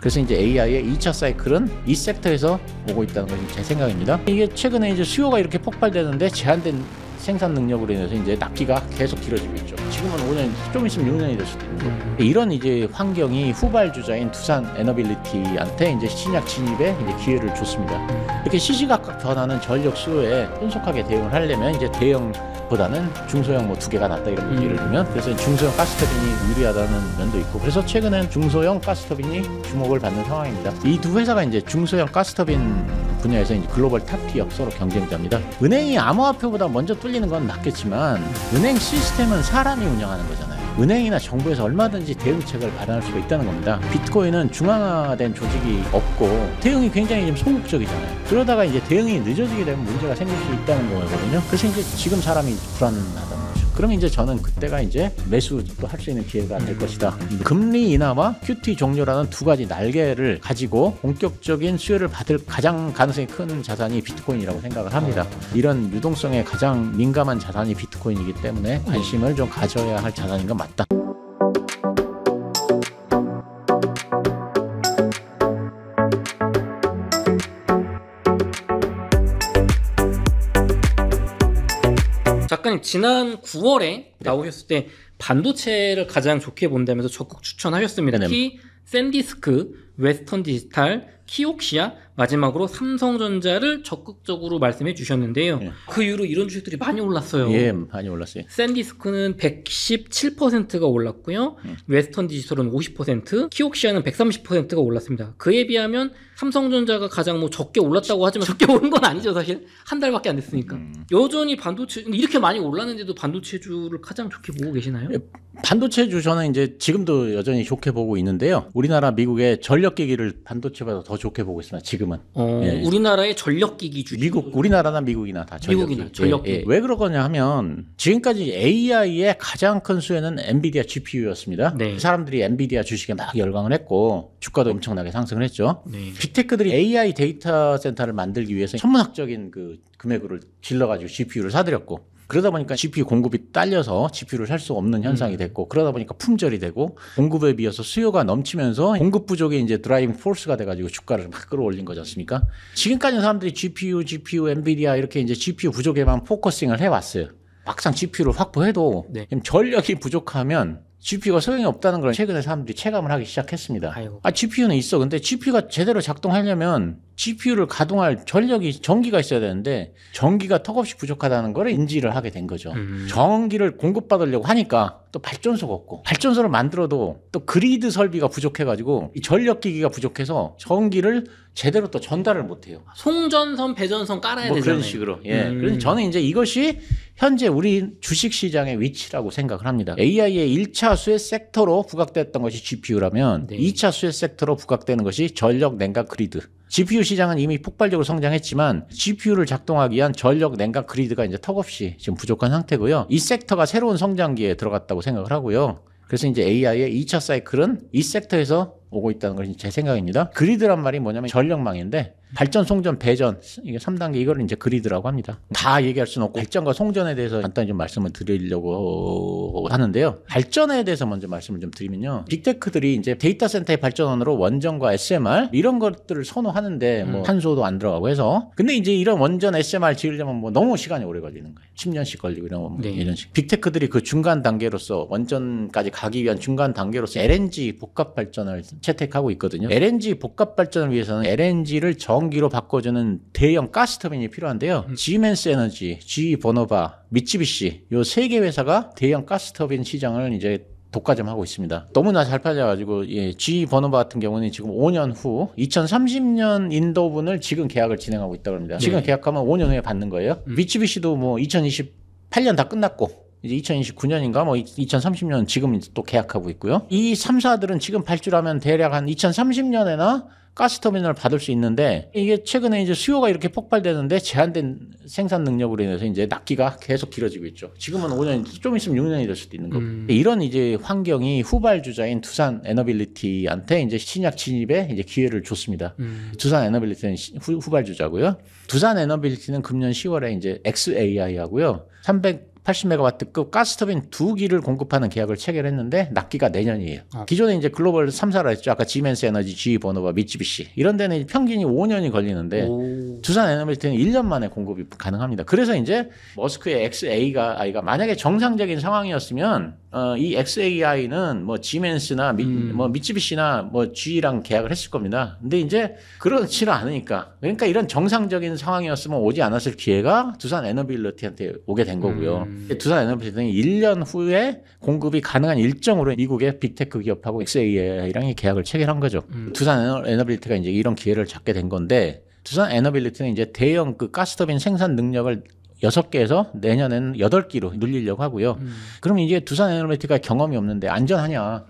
그래서 이제 AI의 2차 사이클은 이 섹터에서 오고 있다는 것이 제 생각입니다. 이게 최근에 이제 수요가 이렇게 폭발되는데 제한된 생산 능력으로 인해서 이제 납기가 계속 길어지고 있죠. 지금은 5년, 좀 있으면 6년이 될 수도 있는 거예요. 이런 이제 환경이 후발주자인 두산 에너빌리티한테 이제 신약 진입에 이제 기회를 줬습니다. 이렇게 시시각각 변하는 전력 수요에 신속하게 대응을 하려면 이제 대형보다는 중소형 뭐 2개가 낫다 이런 거 예를 들면, 그래서 중소형 가스터빈이 유리하다는 면도 있고, 그래서 최근엔 중소형 가스터빈이 주목을 받는 상황입니다. 이 두 회사가 이제 중소형 가스터빈 분야에서 이제 글로벌 탑티어 서로 경쟁자입니다. 은행이 암호화폐보다 먼저 뚫리는 건 맞겠지만 은행 시스템은 사람이 운영하는 거잖아요. 은행이나 정부에서 얼마든지 대응책을 마련할 수가 있다는 겁니다. 비트코인은 중앙화된 조직이 없고 대응이 굉장히 좀 소극적이잖아요. 그러다가 이제 대응이 늦어지게 되면 문제가 생길 수 있다는 거거든요. 그래서 이제 지금 사람이 불안하다는 거죠. 그러면 이제 저는 그때가 이제 매수도 할 수 있는 기회가 될 것이다. 금리 인하와 QT 종료라는 두 가지 날개를 가지고 본격적인 수요를 받을 가장 가능성이 큰 자산이 비트코인이라고 생각을 합니다. 이런 유동성에 가장 민감한 자산이 비트코인이기 때문에 관심을 좀 가져야 할 자산인 건 맞다. 작가님, 지난 9월에 나오셨을 때 반도체를 가장 좋게 본다면서 적극 추천하셨습니다. 특히 샌디스크, 웨스턴 디지털, 키옥시아, 마지막으로 삼성전자를 적극적으로 말씀해 주셨는데요. 그 이후로 이런 주식들이 많이 올랐어요. 예, 많이 올랐어요. 샌디스크는 117%가 올랐고요. 웨스턴 디지털은 50%, 키옥시아는 130%가 올랐습니다. 그에 비하면 삼성전자가 가장 뭐 적게 올랐다고 하지만 적게 오른 건 아니죠, 사실. 한 달밖에 안 됐으니까. 여전히 반도체, 이렇게 많이 올랐는데도 반도체주를 가장 좋게 보고 계시나요? 반도체주 저는 이제 지금도 여전히 좋게 보고 있는데요. 우리나라, 미국의 전력기기를 반도체보다 더 좋게 보고 있습니다. 지금은. 예. 우리나라의 전력기기 주식. 미국, 우리나라나 미국이나 다 전력기기. 미국이나 전력기기. 예. 왜 그러거냐 하면 지금까지 AI의 가장 큰 수혜는 엔비디아 GPU였습니다. 네. 사람들이 엔비디아 주식에 막 열광을 했고 주가도 엄청나게 상승을 했죠. 네. 빅테크들이 AI 데이터 센터를 만들기 위해서 천문학적인 그 금액을 질러가지고 GPU를 사들였고, 그러다 보니까 GPU 공급이 딸려서 GPU를 살 수 없는 현상이 됐고, 그러다 보니까 품절이 되고 공급에 비해서 수요가 넘치면서 공급 부족이 이제 드라이빙 포스가 돼가지고 주가를 막 끌어올린 거지 않습니까? 지금까지 사람들이 GPU, 엔비디아 이렇게 이제 GPU 부족에만 포커싱을 해왔어요. 막상 GPU를 확보해도 전력이 부족하면 GPU가 소용이 없다는 걸 최근에 사람들이 체감을 하기 시작했습니다. GPU는 있어. 근데 GPU가 제대로 작동하려면 GPU를 가동할 전기가 있어야 되는데 전기가 턱없이 부족하다는 걸 인지를 하게 된 거죠. 전기를 공급받으려고 하니까 또 발전소가 없고, 발전소를 만들어도 또 그리드 설비가 부족해가지고 이 전력기기가 부족해서 전기를 제대로 또 전달을 못해요. 송전선, 배전선 깔아야 뭐 되잖아요. 그런 식으로. 예. 그래서 저는 이제 이것이 현재 우리 주식시장의 위치라고 생각을 합니다. AI의 1차 수혜 섹터로 부각됐던 것이 GPU라면 2차 수혜 섹터로 부각되는 것이 전력, 냉각, 그리드. GPU 시장은 이미 폭발적으로 성장했지만 GPU를 작동하기 위한 전력, 냉각, 그리드가 이제 턱없이 지금 부족한 상태고요. 이 섹터가 새로운 성장기에 들어갔다고 생각을 하고요. 그래서 이제 AI의 2차 사이클은 이 섹터에서 오고 있다는 것이 제 생각입니다. 그리드란 말이 뭐냐면 전력망인데, 발전, 송전, 배전, 이게 3단계, 이거를 이제 그리드라고 합니다. 다 얘기할 수는 없고 발전과 송전에 대해서 간단히 좀 말씀을 드리려고 하는데요. 발전에 대해서 먼저 말씀을 좀 드리면요. 빅테크들이 이제 데이터 센터의 발전원으로 원전과 SMR 이런 것들을 선호하는데 뭐 탄소도 안 들어가고 해서, 근데 이제 이런 원전 SMR 지으려면 뭐 너무 시간이 오래 걸리는 거예요. 10년씩 걸리고 이런 식. 빅테크들이 그 중간 단계로서, 원전까지 가기 위한 중간 단계로서 LNG 복합 발전을 채택하고 있거든요. LNG 복합 발전을 위해서는 LNG를 전기로 바꿔주는 대형 가스터빈이 필요한데요. 지멘스 에너지, GE 버너바, 미쓰비시 요 3개 회사가 대형 가스터빈 시장을 이제 독과점하고 있습니다. 너무나 잘 팔려가지고 GE 버너바 같은 경우는 지금 5년 후 2030년 인도분을 지금 계약을 진행하고 있다고 합니다. 지금 계약하면 5년 후에 받는 거예요. 미쓰비시도 뭐 2028년 다 끝났고 이제 2029년인가 뭐 2030년 지금 또 계약하고 있고요. 이 3사들은 지금 발주하면 대략 한 2030년에나 가스터빈을 받을 수 있는데, 이게 최근에 이제 수요가 이렇게 폭발되는데 제한된 생산 능력으로 인해서 이제 납기가 계속 길어지고 있죠. 지금은 5년, 좀 있으면 6년이 될 수도 있는 거고. 이런 이제 환경이 후발주자인 두산 에너빌리티한테 이제 신약 진입에 이제 기회를 줬습니다. 두산 에너빌리티는 후발주자고요. 두산 에너빌리티는 금년 10월에 이제 XAI 하고요. 80메가와트급 가스터빈 2기를 공급하는 계약을 체결했는데 납기가 내년이에요. 기존에 이제 글로벌 3사라 했죠. 아까 지멘스 에너지, GE 버너바, 미쓰비시 이런 데는 평균이 5년이 걸리는데 두산 에너빌리티는 1년 만에 공급이 가능합니다. 그래서 이제 머스크의 XAI가 만약에 정상적인 상황이었으면 이 XAI는 뭐 지멘스나 뭐 미쓰비시나 뭐 GE랑 계약을 했을 겁니다. 근데 이제 그렇지는 않으니까 그러니까 이런 정상적인 상황이었으면 오지 않았을 기회가 두산 에너빌리티한테 오게 된 거고요. 두산 에너빌리티는 1년 후에 공급이 가능한 일정으로 미국의 빅테크 기업하고 XAI랑 계약을 체결한 거죠. 두산 에너빌리티가 이제 이런 기회를 잡게 된 건데 두산 에너빌리티는 이제 대형 그 가스터빈 생산 능력을 6개에서 내년에는 8기로 늘리려고 하고요. 그럼 이제 두산 에너빌리티가 경험이 없는데 안전하냐.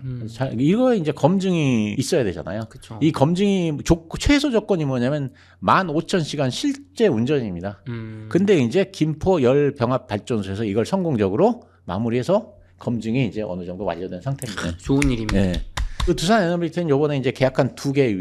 이거 이제 검증이 있어야 되잖아요. 그쵸. 이 검증이 최소 조건이 뭐냐면 15,000시간 실제 운전입니다. 근데 이제 김포 열병합 발전소에서 이걸 성공적으로 마무리해서 검증이 이제 어느 정도 완료된 상태입니다. 좋은 일입니다. 네. 그 두산 에너빌리티는 요번에 이제 계약한 2개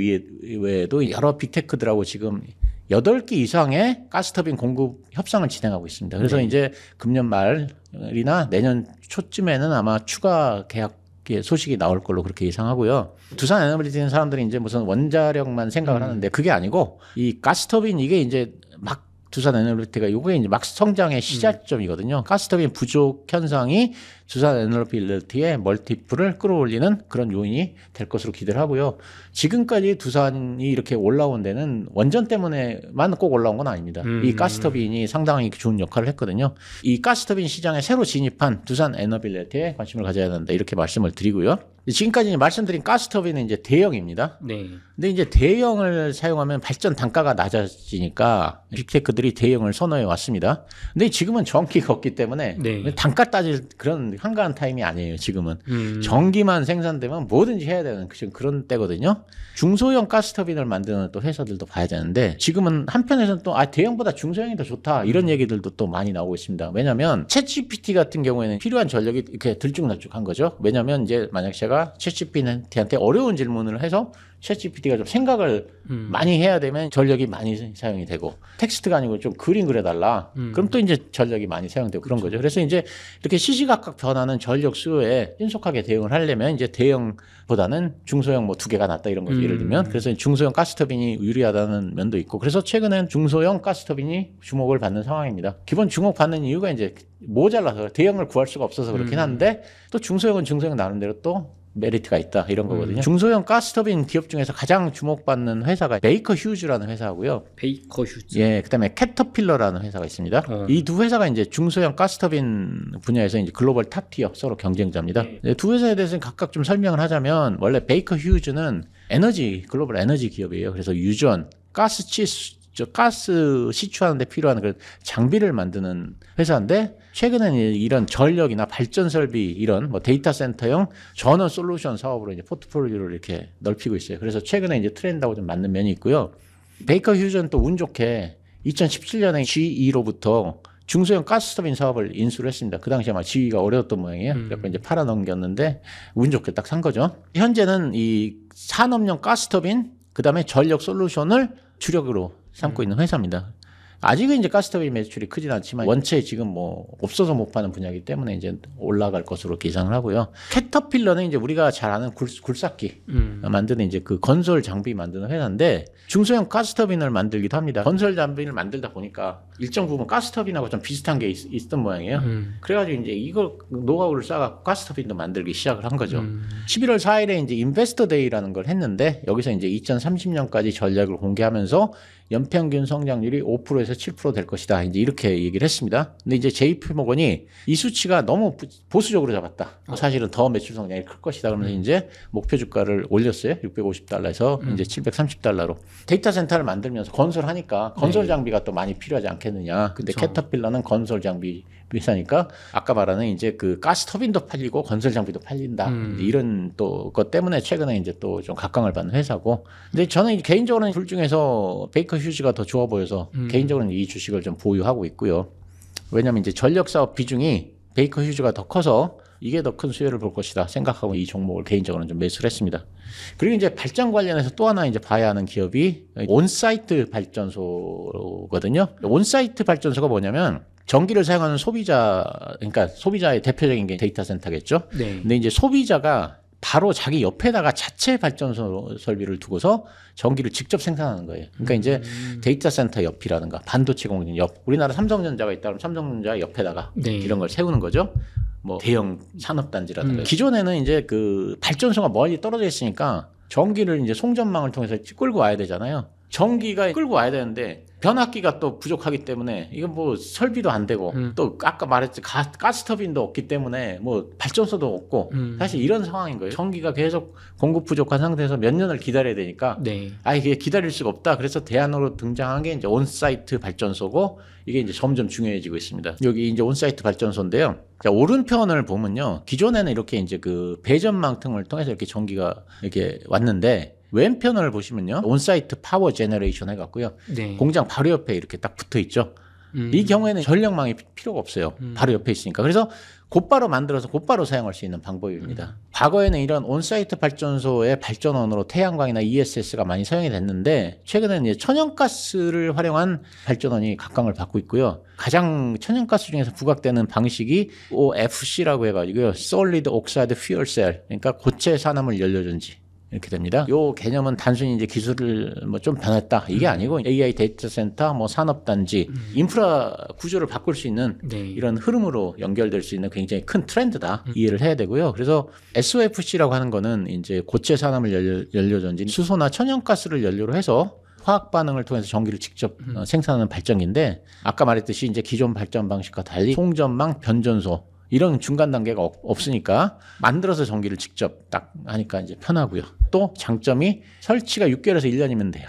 외에도 여러 빅테크들하고 지금 8기 이상의 가스터빈 공급 협상을 진행하고 있습니다. 그래서 이제 금년 말이나 내년 초쯤에는 아마 추가 계약 소식이 나올 걸로 그렇게 예상하고요. 두산 에너빌리티는 사람들이 이제 무슨 원자력만 생각을 하는데 그게 아니고 이 가스터빈 이게 이제 막 두산 에너빌리티가 요게 이제 막 성장의 시작점이거든요. 가스터빈 부족 현상이 두산 에너빌리티의 멀티플을 끌어올리는 그런 요인이 될 것으로 기대를 하고요. 지금까지 두산이 이렇게 올라온 데는 원전 때문에만 꼭 올라온 건 아닙니다. 이 가스터빈이 상당히 좋은 역할을 했거든요. 이 가스터빈 시장에 새로 진입한 두산 에너빌리티에 관심을 가져야 된다. 이렇게 말씀을 드리고요. 지금까지 말씀드린 가스터빈은 이제 대형입니다. 네. 근데 이제 대형을 사용하면 발전 단가가 낮아지니까 빅테크들이 대형을 선호해 왔습니다. 근데 지금은 전기가 없기 때문에 단가 따질 그런 한가한 타임이 아니에요. 지금은 전기만 생산되면 뭐든지 해야 되는 그런 때거든요. 중소형 가스터빈을 만드는 또 회사들도 봐야 되는데 지금은 한편에서는 또 대형보다 중소형이 더 좋다 이런 얘기들도 또 많이 나오고 있습니다. 왜냐하면 챗GPT 같은 경우에는 필요한 전력이 이렇게 들쭉날쭉한 거죠. 왜냐하면 이제 만약 제가 챗GPT한테 어려운 질문을 해서 챗GPT가 좀 생각을 많이 해야 되면 전력이 많이 사용이 되고 텍스트가 아니고 좀 그림 그려달라. 그럼 또 이제 전력이 많이 사용되고 그런 거죠. 그래서 이제 이렇게 시시각각 변하는 전력 수요에 신속하게 대응을 하려면 이제 대형보다는 중소형 뭐 2개가 낫다 이런 거죠. 예를 들면 그래서 중소형 가스터빈이 유리하다는 면도 있고 그래서 최근엔 중소형 가스터빈이 주목을 받는 상황입니다. 기본 주목받는 이유가 이제 모자라서 대형을 구할 수가 없어서 그렇긴 한데 또 중소형은 중소형 나름대로 또 메리트가 있다 이런 거거든요. 중소형 가스터빈 기업 중에서 가장 주목받는 회사가 베이커 휴즈라는 회사고요. 베이커 휴즈. 예, 그다음에 캐터필러라는 회사가 있습니다. 이 두 회사가 이제 중소형 가스터빈 분야에서 이제 글로벌 탑티어 서로 경쟁자입니다. 네, 두 회사에 대해서는 각각 좀 설명을 하자면 원래 베이커 휴즈는 글로벌 에너지 기업이에요. 그래서 유전, 가스 시추하는 데 필요한 그 장비를 만드는 회사인데 최근에는 이런 전력이나 발전 설비 이런 뭐 데이터 센터형 전원 솔루션 사업으로 이제 포트폴리오를 이렇게 넓히고 있어요. 그래서 최근에 이제 트렌드하고 좀 맞는 면이 있고요. 베이커 휴즈는 또 운 좋게 2017년에 GE로부터 중소형 가스터빈 사업을 인수를 했습니다. 그 당시에 아마 GE가 어려웠던 모양이에요. 그래서 이제 팔아 넘겼는데 운 좋게 딱 산 거죠. 현재는 이 산업용 가스터빈 그다음에 전력 솔루션을 주력으로 삼고 있는 회사입니다. 아직은 이제 가스터빈 매출이 크진 않지만 원체 지금 뭐 없어서 못 파는 분야이기 때문에 이제 올라갈 것으로 예상을 하고요. 캐터필러는 이제 우리가 잘 아는 굴삭기 만드는 이제 그 건설 장비 만드는 회사인데 중소형 가스터빈을 만들기도 합니다. 건설 장비를 만들다 보니까 일정 부분 가스터빈하고 좀 비슷한 게 있던 모양이에요. 그래가지고 이제 이걸 노하우를 쌓아갖고 가스터빈도 만들기 시작을 한 거죠. 11월 4일에 이제 인베스터 데이라는 걸 했는데 여기서 이제 2030년까지 전략을 공개하면서 연평균 성장률이 5%에서 7% 될 것이다. 이제 이렇게 얘기를 했습니다. 근데 이제 JP모건이 이 수치가 너무 보수적으로 잡았다. 사실은 더 매출 성장이 클 것이다. 그러면서 이제 목표 주가를 올렸어요. $650에서 이제 $730로. 데이터 센터를 만들면서 건설하니까 건설 장비가 또 많이 필요하지 않겠느냐. 근데 캐터필러는 건설 장비 회사니까 아까 말하는 이제 그 가스 터빈도 팔리고 건설 장비도 팔린다. 이런 또 것 때문에 최근에 이제 또 좀 각광을 받는 회사고. 근데 저는 개인적으로는 둘 중에서 베이커 휴즈가 더 좋아 보여서 개인적으로는 이 주식을 좀 보유하고 있고요. 왜냐하면 이제 전력 사업 비중이 베이커 휴즈가 더 커서 이게 더 큰 수혜를 볼 것이다 생각하고 이 종목을 개인적으로는 좀 매수를 했습니다. 그리고 이제 발전 관련해서 또 하나 이제 봐야 하는 기업이 온사이트 발전소거든요. 온사이트 발전소가 뭐냐면 전기를 사용하는 소비자, 그러니까 소비자의 대표적인 게 데이터 센터겠죠. 네. 근데 이제 소비자가 바로 자기 옆에다가 자체 발전소 설비를 두고서 전기를 직접 생산하는 거예요. 그러니까 이제 데이터 센터 옆이라든가 반도체 공장 옆, 우리나라 삼성전자가 있다 그러면 삼성전자 옆에다가 네. 이런 걸 세우는 거죠. 뭐 대형 산업단지라든가. 기존에는 이제 그 발전소가 멀리 떨어져 있으니까 전기를 이제 송전망을 통해서 끌고 와야 되잖아요. 전기가 끌고 와야 되는데 변압기가 또 부족하기 때문에 이건 뭐 설비도 안 되고 또 아까 말했지 가스터빈도 없기 때문에 뭐 발전소도 없고 사실 이런 상황인 거예요. 전기가 계속 공급 부족한 상태에서 몇 년을 기다려야 되니까 네. 이게 기다릴 수가 없다. 그래서 대안으로 등장한 게 이제 온사이트 발전소고 이게 이제 점점 중요해지고 있습니다. 여기 이제 온사이트 발전소인데요. 자, 오른편을 보면요. 기존에는 이렇게 이제 그 배전망 등을 통해서 이렇게 전기가 이렇게 왔는데 왼편을 보시면요. 온사이트 파워 제너레이션 해갖고요. 네. 공장 바로 옆에 이렇게 딱 붙어 있죠. 이 경우에는 전력망이 필요가 없어요. 바로 옆에 있으니까. 그래서 곧바로 만들어서 곧바로 사용할 수 있는 방법입니다. 과거에는 이런 온사이트 발전소의 발전원으로 태양광이나 ESS가 많이 사용이 됐는데 최근에는 이제 천연가스를 활용한 발전원이 각광을 받고 있고요. 가장 천연가스 중에서 부각되는 방식이 OFC라고 해가지고요. Solid Oxide Fuel Cell. 그러니까 고체 산화물 연료전지. 이렇게 됩니다. 요 개념은 단순히 이제 기술을 뭐 좀 변했다 이게 아니고 AI 데이터 센터, 뭐 산업단지, 인프라 구조를 바꿀 수 있는 네. 이런 흐름으로 연결될 수 있는 굉장히 큰 트렌드다 이해를 해야 되고요. 그래서 SOFC라고 하는 거는 이제 고체 산화물 연료전지, 수소나 천연가스를 연료로 해서 화학 반응을 통해서 전기를 직접 생산하는 발전기인데 아까 말했듯이 이제 기존 발전 방식과 달리 송전망, 변전소 이런 중간 단계가 없으니까 만들어서 전기를 직접 딱 하니까 이제 편하고요. 또 장점이 설치가 6개월에서 1년이면 돼요.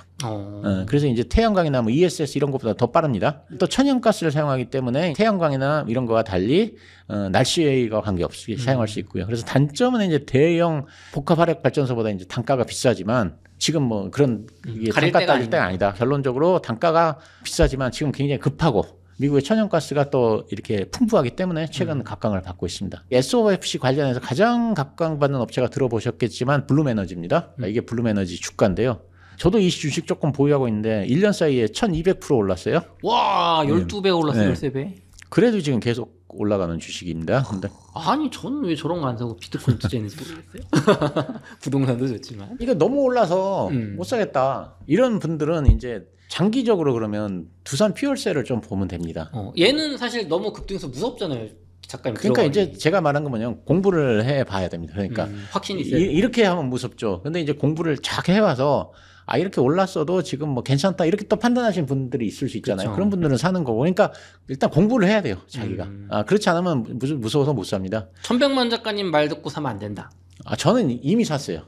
그래서 이제 태양광이나 뭐 ESS 이런 것보다 더 빠릅니다. 또 천연가스를 사용하기 때문에 태양광이나 이런 거와 달리 날씨와 관계없이 사용할 수 있고요. 그래서 단점은 이제 대형 복합 화력 발전소보다 이제 단가가 비싸지만 지금 뭐 그런 단가 따질 때가 아니다. 결론적으로 단가가 비싸지만 지금 굉장히 급하고 미국의 천연가스가 또 이렇게 풍부하기 때문에 최근 각광을 받고 있습니다. SOFC 관련해서 가장 각광받는 업체가 들어보셨겠지만 블룸에너지입니다. 이게 블룸에너지 주가인데요. 저도 이 주식 조금 보유하고 있는데 1년 사이에 1200% 올랐어요. 와, 12배 올랐어요. 13배. 그래도 지금 계속 올라가는 주식입니다. 근데 아니 저는 왜 저런 거 안 사고 비트코인 투자했는지 모르겠어요. 부동산도 좋지만 이거 너무 올라서 못 사겠다. 이런 분들은 이제 장기적으로 그러면 두산 퓨얼셀을 좀 보면 됩니다. 얘는 사실 너무 급등해서 무섭잖아요. 작가님. 그러니까 들어가기. 이제 제가 말한 건 뭐냐면 공부를 해봐야 됩니다. 그러니까 확신이 있어요. 이렇게 하면 무섭죠. 근데 이제 공부를 쫙 해와서 이렇게 올랐어도 지금 뭐 괜찮다 이렇게 또 판단하시는 분들이 있을 수 있잖아요. 그렇죠. 그런 분들은 사는 거고. 그러니까 일단 공부를 해야 돼요. 자기가. 그렇지 않으면 무서워서 못 삽니다. 천병만 작가님 말 듣고 사면 안 된다. 저는 이미 샀어요.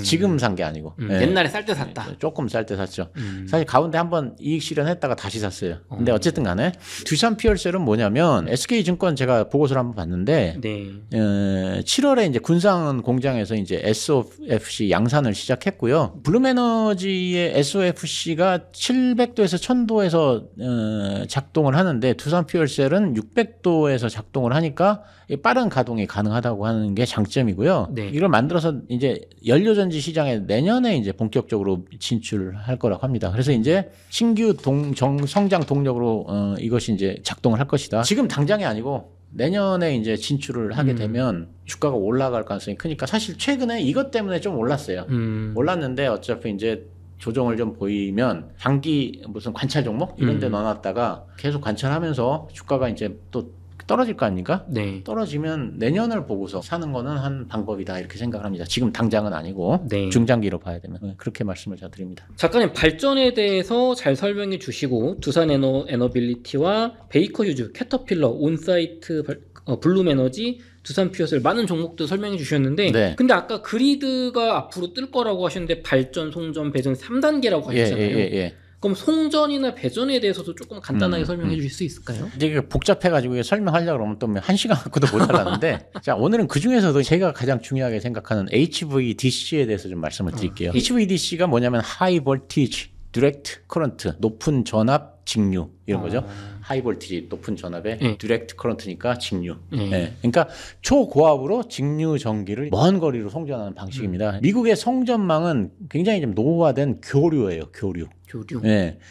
지금 산 게 아니고. 옛날에 쌀 때 샀다. 조금 쌀 때 샀죠. 사실 가운데 한번 이익 실현했다가 다시 샀어요. 근데 어쨌든 간에 두산 퓨얼셀은 뭐냐면 SK증권 제가 보고서를 한번 봤는데 네. 7월에 이제 군산 공장에서 이제 SOFC 양산을 시작했고요. 블룸에너지의 SOFC가 700도에서 1000도에서 작동을 하는데 두산 퓨얼셀은 600도에서 작동을 하니까 빠른 가동이 가능하다고 하는 게 장점이고요. 네. 이걸 만들어서 이제 연료전지 시장에 내년에 이제 본격적으로 진출할 거라고 합니다. 그래서 이제 신규 성장 동력으로 이것이 이제 작동을 할 것이다. 지금 당장이 아니고 내년에 이제 진출을 하게 되면 주가가 올라갈 가능성이 크니까 사실 최근에 이것 때문에 좀 올랐어요. 올랐는데 어차피 이제 조정을 좀 보이면 장기 무슨 관찰 종목 이런 데 넣어놨다가 계속 관찰하면서 주가가 이제 또 떨어질 거 아닙니까? 네. 떨어지면 내년을 보고서 사는 거는 한 방법이다 이렇게 생각을 합니다. 지금 당장은 아니고 네. 중장기로 봐야 되면 그렇게 말씀을 잘 드립니다. 작가님 발전에 대해서 잘 설명해 주시고 두산 에너빌리티와 베이커 휴즈, 캐터필러, 온사이트, 블룸에너지, 두산 퓨어셀 많은 종목들 설명해 주셨는데 네. 근데 아까 그리드가 앞으로 뜰 거라고 하셨는데 발전, 송전, 배전 3단계라고 하셨잖아요. 예. 그럼 송전이나 배전에 대해서도 조금 간단하게 설명해 주실 수 있을까요? 이게 복잡해가지고 설명하려고 그러면 또 1시간 갖고도 모자라는데 자 오늘은 그 중에서도 제가 가장 중요하게 생각하는 HVDC에 대해서 좀 말씀을 드릴게요. HVDC가 뭐냐면 High Voltage Direct Current, 높은 전압 직류 이런 거죠. 하이 볼티지 높은 전압에 디렉트 커런트니까 직류. 그러니까 초고압으로 직류 전기를 먼 거리로 송전하는 방식입니다. 미국의 송전망은 굉장히 좀 노후화된 교류예요. 교류.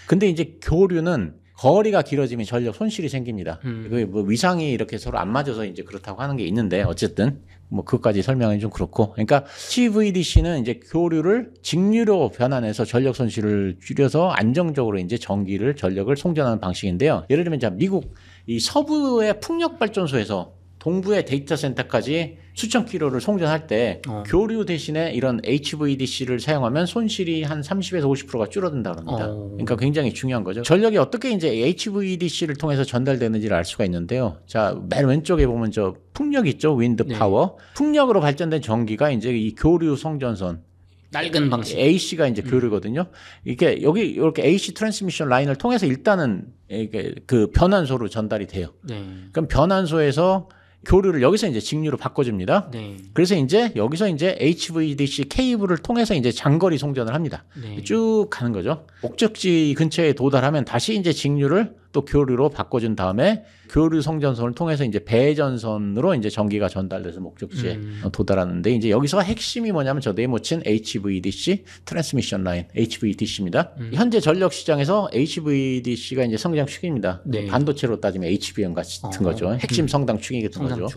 근데 이제 교류는 거리가 길어지면 전력 손실이 생깁니다. 그 뭐 위상이 이렇게 서로 안 맞아서 이제 그렇다고 하는 게 있는데 어쨌든 뭐 그것까지 설명이 좀 그렇고. 그러니까 HVDC는 이제 교류를 직류로 변환해서 전력 손실을 줄여서 안정적으로 이제 전력을 송전하는 방식인데요. 예를 들면 자 미국 이 서부의 풍력 발전소에서 동부의 데이터 센터까지 수천 킬로를 송전할 때 교류 대신에 이런 HVDC를 사용하면 손실이 한 30에서 50%가 줄어든다 그럽니다. 그러니까 굉장히 중요한 거죠. 전력이 어떻게 이제 HVDC를 통해서 전달되는지를 알 수가 있는데요. 자, 맨 왼쪽에 보면 저 풍력 있죠? 윈드 파워. 네. 풍력으로 발전된 전기가 이제 이 교류 송전선 낡은 방식 AC가 이제 교류거든요. 이게 여기 이렇게 AC 트랜스미션 라인을 통해서 일단은 이게 그 변환소로 전달이 돼요. 네. 그럼 변환소에서 교류를 여기서 이제 직류로 바꿔줍니다. 네. 그래서 이제 여기서 이제 HVDC 케이블을 통해서 이제 장거리 송전을 합니다. 네. 쭉 가는 거죠. 목적지 근처에 도달하면 다시 이제 직류를 또 교류로 바꿔준 다음에 교류 송전선을 통해서 이제 배전선으로 이제 전기가 전달돼서 목적지에 도달하는데 이제 여기서 핵심이 뭐냐면 저 네모친 HVDC 트랜스미션 라인 HVDC입니다. 현재 전력 시장에서 HVDC가 이제 성장축입니다. 네. 반도체로 따지면 HBM 같은 거죠. 핵심 성장축이 같은 거죠.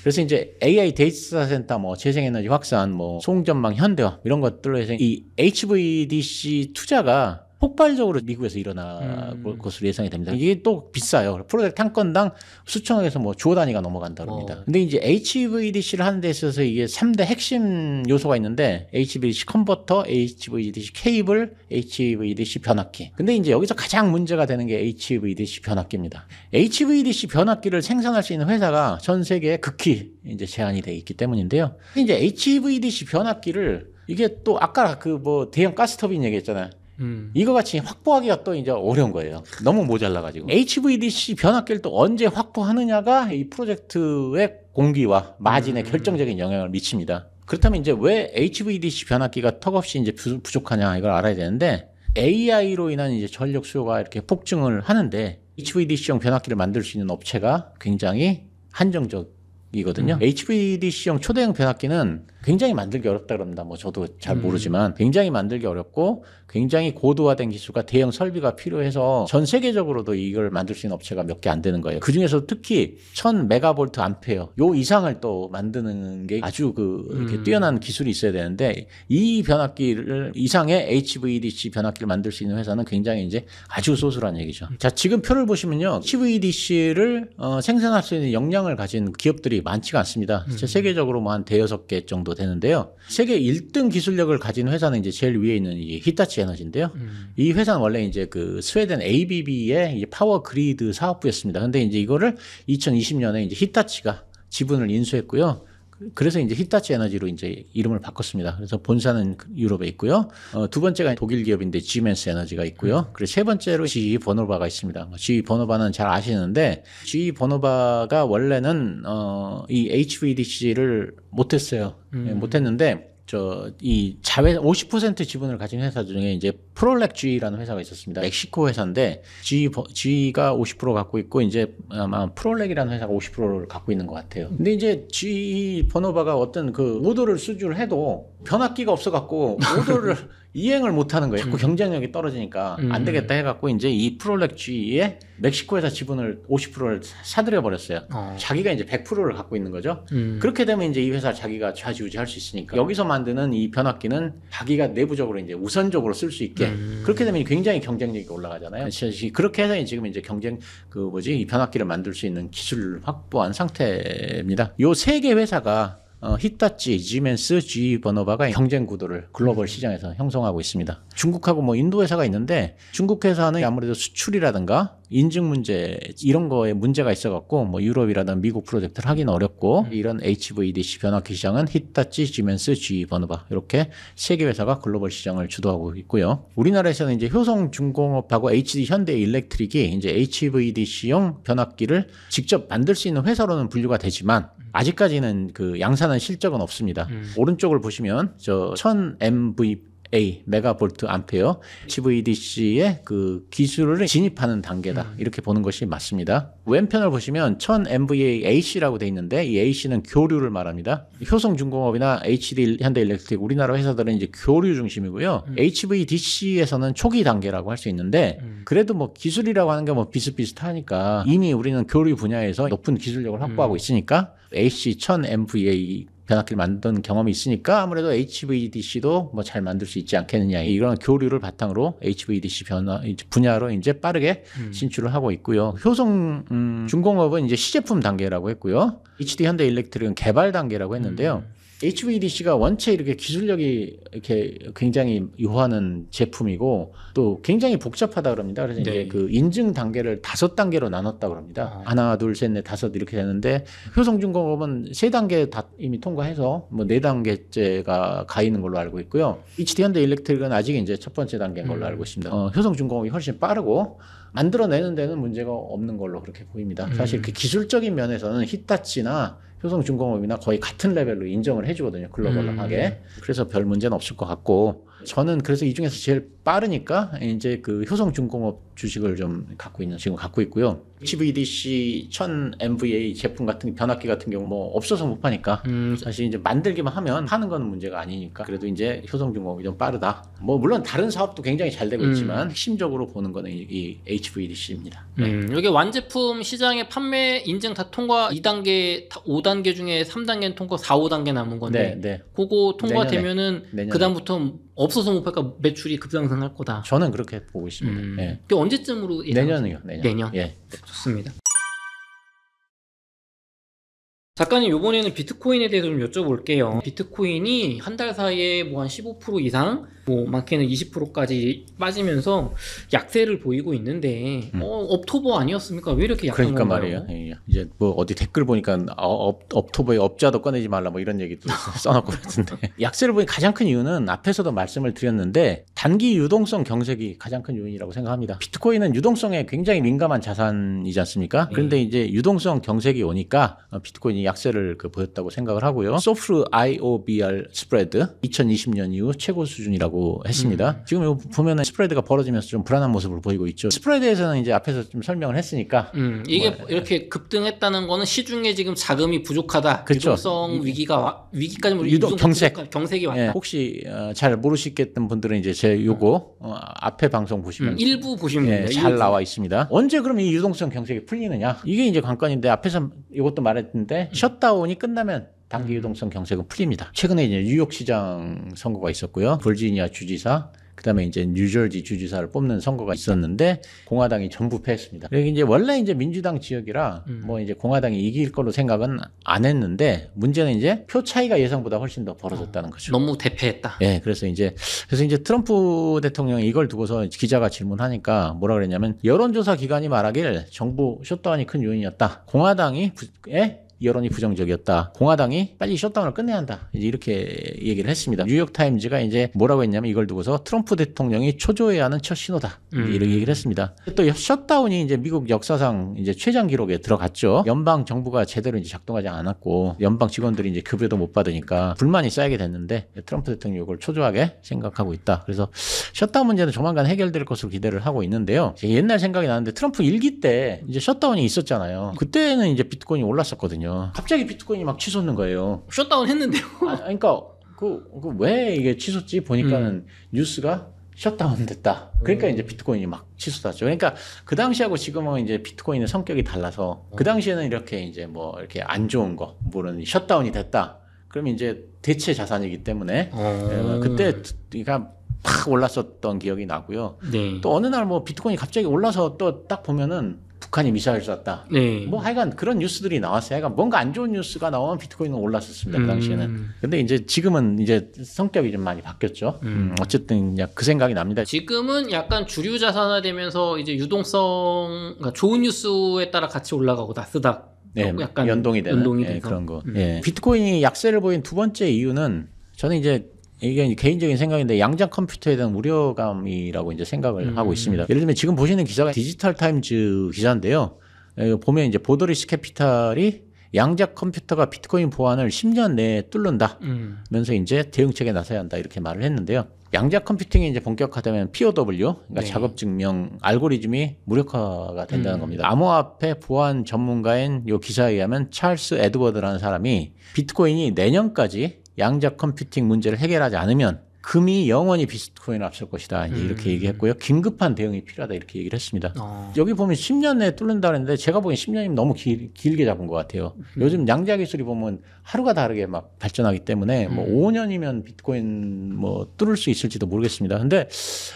그래서 이제 AI 데이터 센터, 뭐 재생에너지 확산, 뭐 송전망 현대화 이런 것들로 해서 이 HVDC 투자가 폭발적으로 미국에서 일어날 것으로 예상이 됩니다. 이게 또 비싸요. 프로젝트 한 건당 수천억에서 뭐 주억 단위가 넘어간다고 합니다. 근데 이제 HVDC를 하는 데 있어서 이게 3대 핵심 요소가 있는데 HVDC 컨버터, HVDC 케이블, HVDC 변압기. 근데 이제 여기서 가장 문제가 되는 게 HVDC 변압기입니다. HVDC 변압기를 생산할 수 있는 회사가 전 세계에 극히 이제 제한이 돼 있기 때문인데요. 이제 HVDC 변압기를 이게 또 아까 그 뭐 대형 가스터빈 얘기했잖아요. 이거 같이 확보하기가 또 이제 어려운 거예요. 너무 모자라가지고. HVDC 변압기를 또 언제 확보하느냐가 이 프로젝트의 공기와 마진에 결정적인 영향을 미칩니다. 그렇다면 이제 왜 HVDC 변압기가 턱없이 이제 부족하냐 이걸 알아야 되는데 AI로 인한 이제 전력 수요가 이렇게 폭증을 하는데 HVDC용 변압기를 만들 수 있는 업체가 굉장히 한정적이거든요. HVDC용 초대형 변압기는 굉장히 만들기 어렵다 그럽니다. 뭐 저도 잘 모르지만 굉장히 만들기 어렵고 굉장히 고도화된 기술과 대형 설비가 필요해서 전 세계적으로도 이걸 만들 수 있는 업체가 몇 개 안 되는 거예요. 그 중에서 특히 1000메가볼트 암페어 요 이상을 또 만드는 게 아주 이렇게 뛰어난 기술이 있어야 되는데 이 변압기를 이상의 HVDC 변압기를 만들 수 있는 회사는 굉장히 이제 아주 소수란 얘기죠. 자, 지금 표를 보시면요. HVDC를 생산할 수 있는 역량을 가진 기업들이 많지가 않습니다. 세계적으로 뭐 한 대여섯 개 정도 되는데요. 세계 1등 기술력을 가진 회사는 이제 제일 위에 있는 이 히타치 에너지인데요. 이 회사는 원래 이제 그 스웨덴 ABB의 이제 파워 그리드 사업부였습니다. 근데 이제 이거를 2020년에 이제 히타치가 지분을 인수했고요. 그래서 이제 히타치 에너지로 이제 이름을 바꿨습니다. 그래서 본사는 유럽에 있고요. 두 번째가 독일 기업인데 지멘스 에너지가 있고요. 그리고 세 번째로 GE 버노바가 있습니다. GE 버노바는 잘 아시는데 GE 버노바가 원래는 이 HVDC를 못했어요. 못했는데 이 자회 50% 지분을 가진 회사 중에 이제 프롤렉 GE라는 회사가 있었습니다. 멕시코 회사인데 GE가 50% 갖고 있고 이제 아마 프롤렉이라는 회사가 50%를 갖고 있는 것 같아요. 근데 이제 GE 버노바가 어떤 그 오더를 수주를 해도 변압기가 없어갖고 오더를 이행을 못하는 거예요. 그 경쟁력이 떨어지니까 안 되겠다 해갖고 이제 이 프롤렉 GE에 멕시코 회사 지분을 50%를 사들여 버렸어요. 자기가 이제 100%를 갖고 있는 거죠. 그렇게 되면 이제 이 회사를 자기가 좌지우지할 수 있으니까 여기서 만드는 이 변압기는 자기가 내부적으로 이제 우선적으로 쓸 수 있게 그렇게 되면 굉장히 경쟁력이 올라가잖아요. 그렇게 해서 지금 이제 이 변압기를 만들 수 있는 기술을 확보한 상태입니다. 요 세 개 회사가 히타치, 지멘스, GE 버노바가 경쟁 구도를 글로벌 시장에서 형성하고 있습니다. 중국하고 뭐 인도 회사가 있는데 중국 회사는 아무래도 수출이라든가 인증 문제 이런 거에 문제가 있어갖고 뭐 유럽이라든 미국 프로젝트를 하기는 어렵고 이런 HVDC 변압기 시장은 히타치, 지멘스, GE 버노바 이렇게 세 개 회사가 글로벌 시장을 주도하고 있고요. 우리나라에서는 이제 효성중공업하고 HD 현대일렉트릭이 이제 HVDC용 변압기를 직접 만들 수 있는 회사로는 분류가 되지만 아직까지는 그 양산한 실적은 없습니다. 오른쪽을 보시면 저 1000 메가볼트 암페어 HVDC의 그 기술을 진입하는 단계다. 이렇게 보는 것이 맞습니다. 왼편을 보시면 1000MVA AC라고 돼 있는데 이 AC는 교류를 말합니다. 효성중공업이나 HD 현대일렉트릭 우리나라 회사들은 이제 교류 중심이고요. HVDC에서는 초기 단계라고 할 수 있는데 그래도 뭐 기술이라고 하는 게 뭐 비슷비슷하니까 이미 우리는 교류 분야에서 높은 기술력을 확보하고 있으니까 AC 1000MVA 변압기를 만든 경험이 있으니까 아무래도 HVDC도 뭐 잘 만들 수 있지 않겠느냐. 이런 교류를 바탕으로 HVDC 분야로 이제 빠르게 진출을 하고 있고요. 효성 중공업은 이제 시제품 단계라고 했고요. HD 현대일렉트릭은 개발 단계라고 했는데요. HVDC가 원체 이렇게 기술력이 이렇게 굉장히 요하는 제품이고 또 굉장히 복잡하다 그럽니다. 그래서 네. 이제 그 인증 단계를 5단계로 나눴다 그럽니다. 하나, 둘, 셋, 넷, 다섯 이렇게 되는데 효성중공업은 3단계 다 이미 통과해서 뭐 4단계째가 가 있는 걸로 알고 있고요. HD 현대일렉트릭은 아직 이제 첫 번째 단계인 걸로 알고 있습니다. 효성중공업이 훨씬 빠르고 만들어내는 데는 문제가 없는 걸로 그렇게 보입니다. 사실 그 기술적인 면에서는 히타치나 효성중공업이나 거의 같은 레벨로 인정을 해주거든요. 글로벌하게. 그래서 별 문제는 없을 것 같고 저는 그래서 이 중에서 제일 빠르니까 이제 그 효성중공업 주식을 좀 지금 갖고 있고요. HVDC 1000MVA 제품 같은 변압기 같은 경우 뭐 없어서 못 파니까 사실 이제 만들기만 하면 파는 건 문제가 아니니까 그래도 이제 효성중공업이 좀 빠르다. 뭐 물론 다른 사업도 굉장히 잘 되고 있지만 핵심적으로 보는 거는 이 HVDC입니다. 여기 완제품 시장의 판매 인증 다 통과 2단계, 5단계 중에 3단계는 통과, 4, 5단계 남은 건데 네. 그거 통과되면은 내년에. 그다음부터 없어서 못 팔까 매출이 급상승할 거다. 저는 그렇게 보고 있습니다. 네. 그 언제쯤으로 예상하세요? 내년이요. 내년. 예. 좋습니다. 작가님 이번에는 비트코인에 대해서 좀 여쭤볼게요. 비트코인이 한 달 사이에 뭐 한 15% 이상, 뭐 많게는 20%까지 빠지면서 약세를 보이고 있는데 업토버 아니었습니까? 왜 이렇게 약한 그러니까 건가요? 말이에요. 예. 이제 뭐 어디 댓글 보니까 업토버에 업자도 꺼내지 말라 뭐 이런 얘기도 써놓고 그러던데 약세를 보인 가장 큰 이유는 앞에서도 말씀을 드렸는데 단기 유동성 경색이 가장 큰 요인이라고 생각합니다. 비트코인은 유동성에 굉장히 민감한 자산이지 않습니까? 그런데 이제 유동성 경색이 오니까 비트코인이 약세를 보였다고 생각을 하고요. 소프트 IOBR 스프레드 2020년 이후 최고 수준이라고 했습니다. 지금 이거 보면은 스프레드가 벌어지면서 좀 불안한 모습을 보이고 있죠. 스프레드에서는 이제 앞에서 좀 설명을 했으니까 이게 이렇게 급등했다는 거는 시중에 지금 자금이 부족하다. 그렇죠. 유동성 위기까지 유동 경색이 왔다. 예, 혹시 잘 모르시겠던 분들은 이제 제 요거 앞에 방송 보시면 일부 보시면 됩니다. 잘 나와 있습니다. 언제 그럼 이 유동성 경색이 풀리느냐? 이게 이제 관건인데 앞에서 이것도 말했는데 셧다운이 끝나면 단기 유동성 경색은 풀립니다. 최근에 이제 뉴욕 시장 선거가 있었고요. 버지니아 주지사, 그다음에 이제 뉴저지 주지사를 뽑는 선거가 있었는데 공화당이 전부 패했습니다. 여기 이제 원래 이제 민주당 지역이라 뭐 이제 공화당이 이길 걸로 생각은 안 했는데 문제는 이제 표 차이가 예상보다 훨씬 더 벌어졌다는 거죠. 너무 대패했다. 예, 그래서 이제 트럼프 대통령이 이걸 두고서 기자가 질문하니까 뭐라 그랬냐면 여론조사 기관이 말하길 정부 셧다운이 큰 요인이었다. 공화당이 여론이 부정적이었다. 공화당이 빨리 셧다운을 끝내야 한다. 이제 이렇게 얘기를 했습니다. 뉴욕타임즈가 이제 뭐라고 했냐면 이걸 두고서 트럼프 대통령이 초조해야 하는 첫 신호다. 이렇게 얘기를 했습니다. 또 셧다운이 이제 미국 역사상 이제 최장 기록에 들어갔죠. 연방 정부가 제대로 이제 작동하지 않았고 연방 직원들이 이제 급여도 못 받으니까 불만이 쌓이게 됐는데 트럼프 대통령이 이걸 초조하게 생각하고 있다. 그래서 셧다운 문제는 조만간 해결될 것으로 기대를 하고 있는데요. 옛날 생각이 나는데 트럼프 1기 때 이제 셧다운이 있었잖아요. 그때는 이제 비트코인이 올랐었거든요. 갑자기 비트코인이 막 치솟는 거예요. 셧다운 했는데요. 그러니까 왜 이게 치솟지 보니까는 뉴스가 셧다운 됐다. 그러니까 이제 비트코인이 막 치솟았죠. 그러니까 그 당시하고 지금은 이제 비트코인의 성격이 달라서 그 당시에는 이렇게 이제 뭐 이렇게 안 좋은 거, 뭐는 셧다운이 됐다. 그러면 이제 대체 자산이기 때문에 그때 그러니까 팍 올랐었던 기억이 나고요. 네. 또 어느 날 뭐 비트코인이 갑자기 올라서 또 딱 보면은 북한이 미사일 쐈다. 네. 뭐 하여간 그런 뉴스들이 나왔어요. 하여간 뭔가 안 좋은 뉴스가 나오면 비트코인은 올랐었습니다. 그 당시에는. 근데 이제 지금은 이제 성격이 좀 많이 바뀌었죠. 어쨌든 그냥 그 생각이 납니다. 지금은 약간 주류 자산화되면서 이제 유동성, 그러니까 좋은 뉴스에 따라 같이 올라가고 나스닥. 네, 약간 연동이 되는 돼서. 그런 거. 비트코인이 약세를 보인 두 번째 이유는 저는 이제 이게 개인적인 생각인데 양자 컴퓨터에 대한 우려감이라고 이제 생각을 하고 있습니다. 예를 들면 지금 보시는 기사가 디지털 타임즈 기사인데요. 보면 이제 보더리스 캐피탈이 양자 컴퓨터가 비트코인 보안을 10년 내에 뚫는다면서 이제 대응책에 나서야 한다 이렇게 말을 했는데요. 양자 컴퓨팅이 이제 본격화되면 POW, 그러니까 네. 작업 증명 알고리즘이 무력화가 된다는 겁니다. 암호화폐 보안 전문가인 요 기사에 의하면 찰스 에드워드라는 사람이 비트코인이 내년까지 양자 컴퓨팅 문제를 해결하지 않으면 금이 영원히 비트코인을 앞설 것이다. 이제 이렇게 얘기했고요. 긴급한 대응이 필요하다 이렇게 얘기를 했습니다. 여기 보면 10년 내에 뚫는다 그랬는데 제가 보기엔 10년이면 너무 길게 잡은 것 같아요. 요즘 양자 기술이 보면 하루가 다르게 막 발전하기 때문에 뭐 5년이면 비트코인 뭐 뚫을 수 있을지도 모르겠습니다. 근데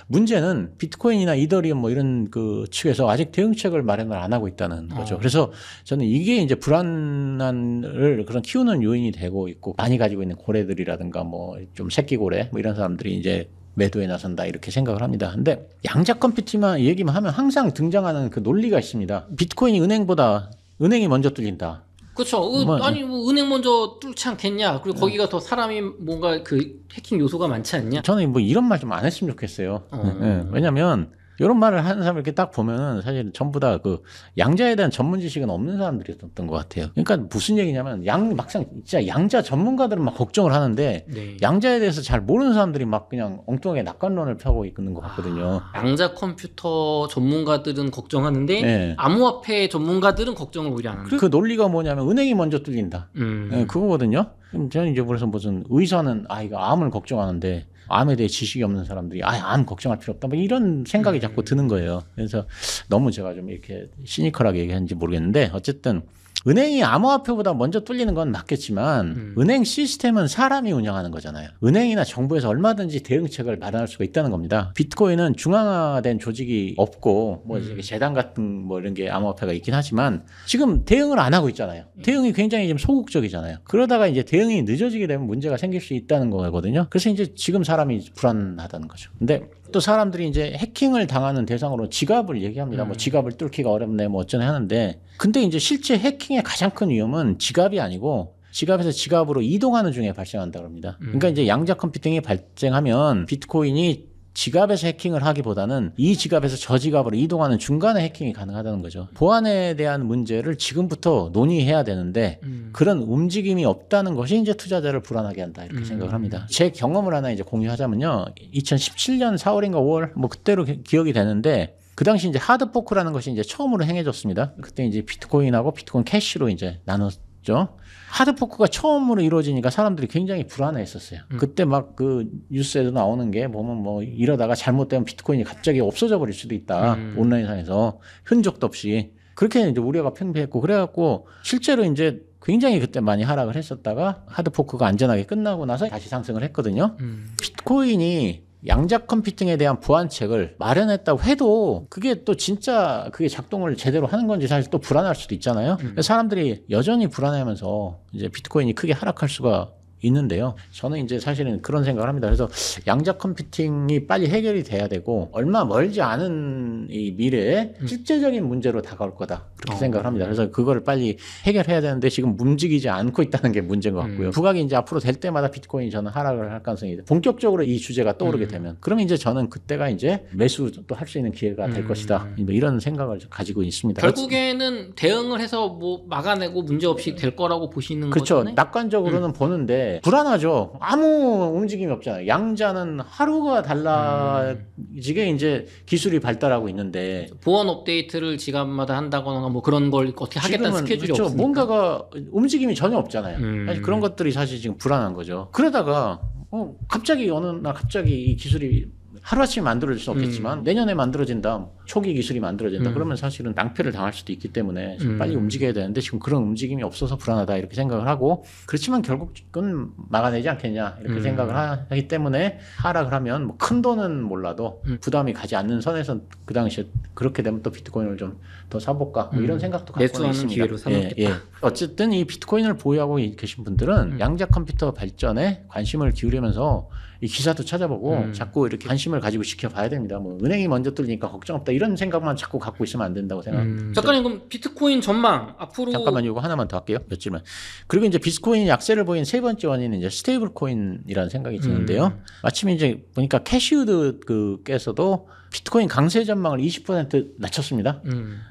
문제는 비트코인이나 이더리움 뭐 이런 그 측에서 아직 대응책을 마련을 안 하고 있다는 거죠. 그래서 저는 이게 이제 불안을 그런 키우는 요인이 되고 있고 많이 가지고 있는 고래들이라든가 뭐 좀 새끼 고래 뭐 이런 사람들이 이제 매도에 나선다 이렇게 생각을 합니다. 근데 양자 컴퓨팅만 얘기만 하면 항상 등장하는 그 논리가 있습니다. 비트코인이 은행이 먼저 뚫린다. 그렇죠. 아니 뭐 은행 먼저 뚫지 않겠냐. 그리고 거기가 더 사람이 뭔가 그 해킹 요소가 많지 않냐. 저는 뭐 이런 말 좀 안 했으면 좋겠어요. 네. 왜냐하면 이런 말을 하는 사람 이렇게 딱 보면은 사실 전부 다 그 양자에 대한 전문 지식은 없는 사람들이었던 것 같아요. 그러니까 무슨 얘기냐면 막상 진짜 양자 전문가들은 막 걱정을 하는데 네. 양자에 대해서 잘 모르는 사람들이 막 그냥 엉뚱하게 낙관론을 펴고 있는 것 같거든요. 양자 컴퓨터 전문가들은 걱정하는데 네. 암호화폐 전문가들은 걱정을 오히려 안 합니다. 그 논리가 뭐냐면 은행이 먼저 뚫린다. 네, 그거거든요. 그럼 저는 이제 그래서 무슨 의사는 이거 암을 걱정하는데 암에 대해 지식이 없는 사람들이 암 걱정할 필요 없다 뭐 이런 생각이 자꾸 드는 거예요. 그래서 너무 제가 좀 이렇게 시니컬하게 얘기하는지 모르겠는데 어쨌든 은행이 암호화폐보다 먼저 뚫리는 건 맞겠지만 은행 시스템은 사람이 운영하는 거잖아요. 은행이나 정부에서 얼마든지 대응책을 마련할 수가 있다는 겁니다. 비트코인은 중앙화된 조직이 없고 뭐 재단 같은 뭐 이런 게 암호화폐가 있긴 하지만 지금 대응을 안 하고 있잖아요. 대응이 굉장히 지금 소극적이잖아요. 그러다가 이제 대응이 늦어지게 되면 문제가 생길 수 있다는 거거든요. 그래서 이제 지금 사람이 불안하다는 거죠. 근데 또 사람들이 이제 해킹을 당하는 대상으로 지갑을 얘기합니다. 뭐 지갑을 뚫기가 어렵네 뭐 어쩌네 하는데 근데 이제 실제 해킹의 가장 큰 위험은 지갑이 아니고 지갑에서 지갑으로 이동하는 중에 발생한다고 합니다. 그러니까 이제 양자 컴퓨팅이 발생하면 비트코인이 지갑에서 해킹을 하기보다는 이 지갑에서 저 지갑으로 이동하는 중간에 해킹이 가능하다는 거죠. 보안에 대한 문제를 지금부터 논의해야 되는데 그런 움직임이 없다는 것이 이제 투자자를 불안하게 한다 이렇게 생각을 합니다. 제 경험을 하나 이제 공유하자면요. 2017년 4월인가 5월 뭐 그때로 기억이 되는데 그 당시 이제 하드포크라는 것이 이제 처음으로 행해졌습니다. 그때 이제 비트코인하고 비트코인 캐시로 이제 나눴죠. 하드포크가 처음으로 이루어지니까 사람들이 굉장히 불안해했었어요. 그때 막 그 뉴스에도 나오는 게 보면 뭐 이러다가 잘못되면 비트코인이 갑자기 없어져 버릴 수도 있다. 온라인상에서 흔적도 없이. 그렇게 이제 우려가 팽배했고 그래갖고 실제로 이제 굉장히 그때 많이 하락을 했었다가 하드포크가 안전하게 끝나고 나서 다시 상승을 했거든요. 비트코인이 양자 컴퓨팅에 대한 보안책을 마련했다고 해도 그게 또 진짜 그게 작동을 제대로 하는 건지 사실 또 불안할 수도 있잖아요. 사람들이 여전히 불안해하면서 이제 비트코인이 크게 하락할 수가 있는데요. 저는 이제 사실은 그런 생각을 합니다. 그래서 양자 컴퓨팅이 빨리 해결이 돼야 되고 얼마 멀지 않은 이 미래에 실제적인 문제로 다가올 거다. 그렇게 생각을 합니다. 그래서 그거를 빨리 해결해야 되는데 지금 움직이지 않고 있다는 게 문제인 것 같고요. 부각이 이제 앞으로 될 때마다 비트코인이 저는 하락을 할 가능성이 있다. 본격적으로 이 주제가 떠오르게 되면 그러면 이제 저는 그때가 이제 매수도 할 수 있는 기회가 될 것이다. 이런 생각을 가지고 있습니다. 결국에는 대응을 해서 뭐 막아내고 문제 없이 될 거라고 보시는 그렇죠. 거잖아요. 낙관적으로는 보는데 불안하죠. 아무 움직임이 없잖아요. 양자는 하루가 달라지게 이제 기술이 발달하고 있는데 보안 업데이트를 지갑마다 한다거나 뭐 그런 걸 어떻게 하겠다는 스케줄이 그렇죠. 없으니까. 뭔가가 움직임이 전혀 없잖아요. 사실 그런 것들이 사실 지금 불안한 거죠. 그러다가 갑자기 어느 날 갑자기 이 기술이 하루아침에 만들어질 수 없겠지만 내년에 만들어진다. 초기 기술이 만들어진다. 그러면 사실은 낭패를 당할 수도 있기 때문에 빨리 움직여야 되는데 지금 그런 움직임이 없어서 불안하다 이렇게 생각을 하고 그렇지만 결국은 막아내지 않겠냐 이렇게 생각을 하기 때문에 하락을 하면 뭐 큰 돈은 몰라도 부담이 가지 않는 선에서 그 당시에 그렇게 되면 또 비트코인을 좀 더 사볼까 뭐 이런 생각도 갖고 매수하는 있습니다. 기회로 삼겠다. 어쨌든 이 비트코인을 보유하고 계신 분들은 양자 컴퓨터 발전에 관심을 기울이면서 이 기사도 찾아보고 자꾸 이렇게 관심을 관심을 가지고 지켜봐야 됩니다. 뭐 은행이 먼저 뚫리니까 걱정 없다 이런 생각만 자꾸 갖고 있으면 안 된다고 생각합니다. 작가님 그럼 비트코인 전망 앞으로 잠깐만요. 이거 하나만 더 할게요. 몇 줄만. 그리고 이제 비트코인이 약세를 보인 세 번째 원인은 이제 스테이블 코인이라는 생각이 드는데요. 마침 이제 보니까 캐시우드 그께서도 비트코인 강세 전망을 20% 낮췄습니다.